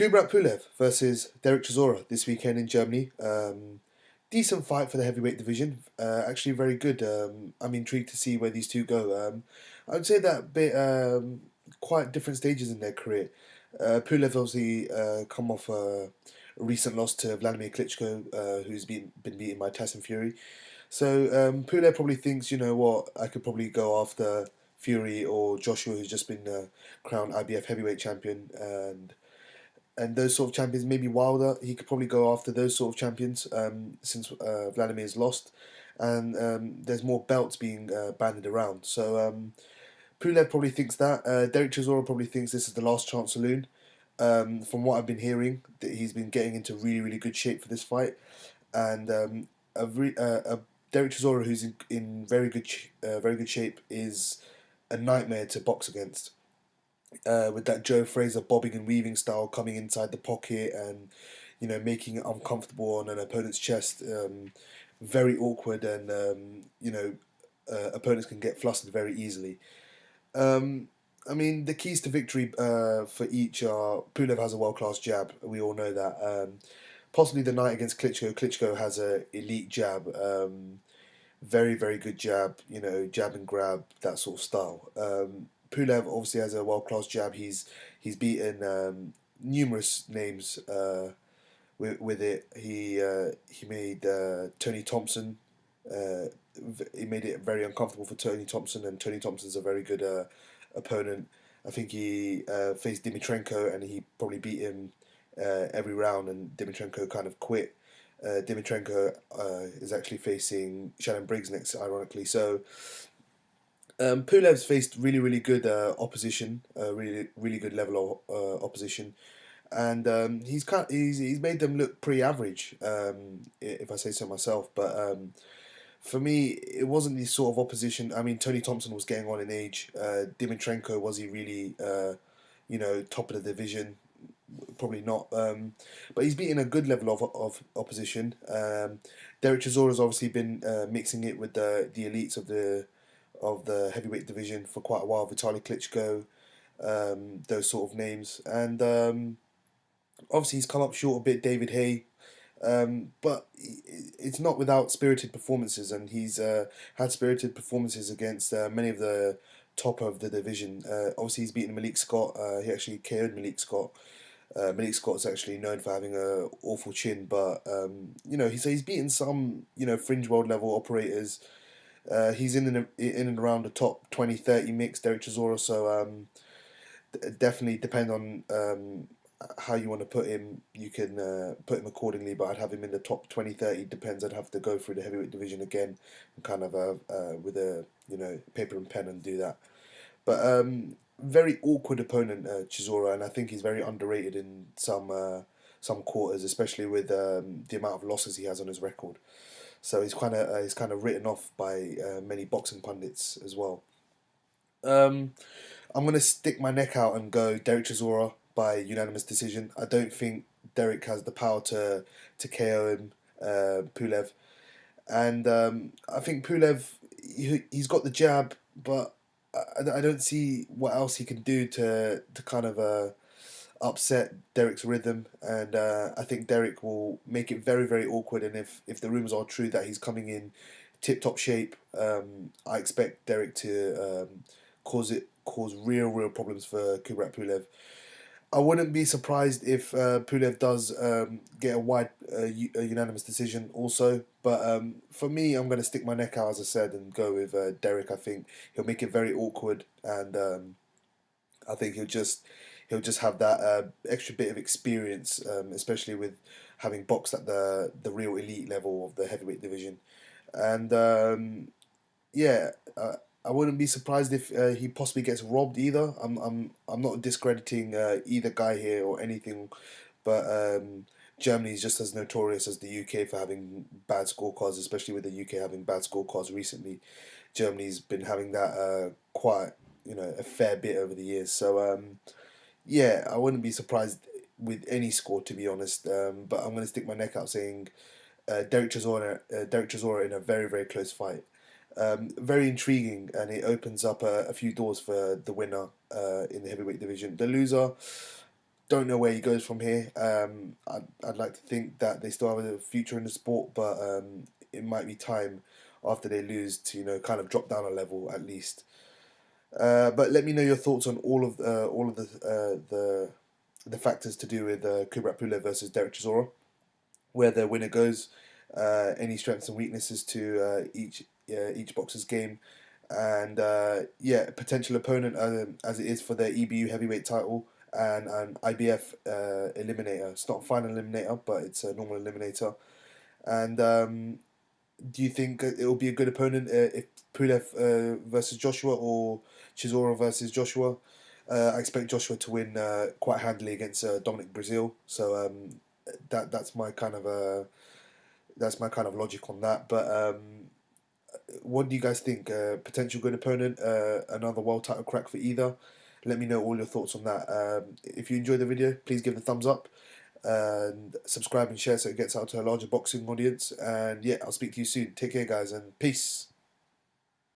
Kubrat Pulev versus Dereck Chisora this weekend in Germany. Decent fight for the heavyweight division. Actually, very good. I'm intrigued to see where these two go. I would say that bit quite different stages in their career. Pulev obviously come off a recent loss to Vladimir Klitschko, who's been beaten by Tyson Fury. So Pulev probably thinks, you know what, I could probably go after Fury or Joshua, who's just been crowned IBF heavyweight champion, and those sort of champions. Maybe Wilder, he could probably go after those sort of champions since Vladimir's lost, and there's more belts being banded around. So Pulev probably thinks that. Dereck Chisora probably thinks this is the last chance saloon. From what I've been hearing, that he's been getting into really, really good shape for this fight, and Dereck Chisora, who's in very good shape, is a nightmare to box against. With that Joe Fraser bobbing and weaving style, coming inside the pocket and making it uncomfortable on an opponent's chest, very awkward, and opponents can get flustered very easily. Um, I mean, the keys to victory for each are Pulev has a world class jab. We all know that. Possibly the night against Klitschko, Klitschko has a elite jab. Very, very good jab, jab and grab, that sort of style. Pulev obviously has a world class jab. He's beaten numerous names with it. He made Tony Thompson. Uh, he made it very uncomfortable for Tony Thompson, and Tony Thompson's a very good opponent. I think he faced Dimitrenko, and he probably beat him every round, and Dimitrenko kind of quit. Dimitrenko is actually facing Shannon Briggs next, ironically. So Pulev's faced really, really good opposition, really, really good level of opposition, and he's made them look pretty average, if I say so myself. But for me, it wasn't the sort of opposition. I mean, Tony Thompson was getting on in age. Dimitrenko, was he really, top of the division? Probably not. But he's beaten a good level of opposition. Dereck Chisora's obviously been mixing it with the elites of the heavyweight division for quite a while. Vitaly Klitschko, those sort of names, and obviously he's come up short a bit. David Hay. But it's not without spirited performances, and he's had spirited performances against many of the top of the division. Obviously, he's beaten Malik Scott. He actually KO'd Malik Scott. Malik Scott's actually known for having a awful chin, but he's beaten some fringe world level operators. He's in and around the top 20, 30 mix, Dereck Chisora. So definitely depend on how you want to put him. You can put him accordingly, but I'd have him in the top 20, 30. Depends. I'd have to go through the heavyweight division again, and kind of with a paper and pen and do that. But very awkward opponent, Chisora, and I think he's very underrated in some quarters, especially with the amount of losses he has on his record. So he's kind of written off by many boxing pundits as well. Um, I'm gonna stick my neck out and go Dereck Chisora by unanimous decision. I don't think Dereck has the power to KO him, Pulev, and I think Pulev, he's got the jab, but I don't see what else he can do to kind of upset Derek's rhythm, and I think Dereck will make it very, very awkward. And if the rumors are true that he's coming in tip top shape, I expect Dereck to cause real problems for Kubrat Pulev. I wouldn't be surprised if Pulev does get a a unanimous decision also. But for me, I'm going to stick my neck out, as I said, and go with Dereck. I think he'll make it very awkward, and I think he'll just have that extra bit of experience, especially with having boxed at the real elite level of the heavyweight division. And yeah, I wouldn't be surprised if he possibly gets robbed either. I'm not discrediting either guy here or anything, but Germany is just as notorious as the UK for having bad scorecards, especially with the UK having bad scorecards recently. Germany's been having that quite a fair bit over the years. So yeah, I wouldn't be surprised with any score, to be honest. But I'm going to stick my neck out saying Dereck Chisora in a very, very close fight. Very intriguing, and it opens up a few doors for the winner in the heavyweight division. The loser, don't know where he goes from here. I'd like to think that they still have a future in the sport, but it might be time after they lose to kind of drop down a level at least. But let me know your thoughts on all of the factors to do with Kubrat Pulev versus Dereck Chisora, where the winner goes, any strengths and weaknesses to each boxer's game, and yeah, potential opponent as it is for the EBU heavyweight title and an IBF eliminator. It's not a final eliminator, but it's a normal eliminator. And do you think it will be a good opponent if Pulev versus Joshua or Chisora versus Joshua? I expect Joshua to win quite handily against Dominic Brazil. So that's my kind of logic on that. But what do you guys think? Potential good opponent, another world title crack for either. Let me know all your thoughts on that. If you enjoyed the video, please give it a thumbs up and subscribe and share so it gets out to a larger boxing audience. And yeah, I'll speak to you soon. Take care, guys, and peace.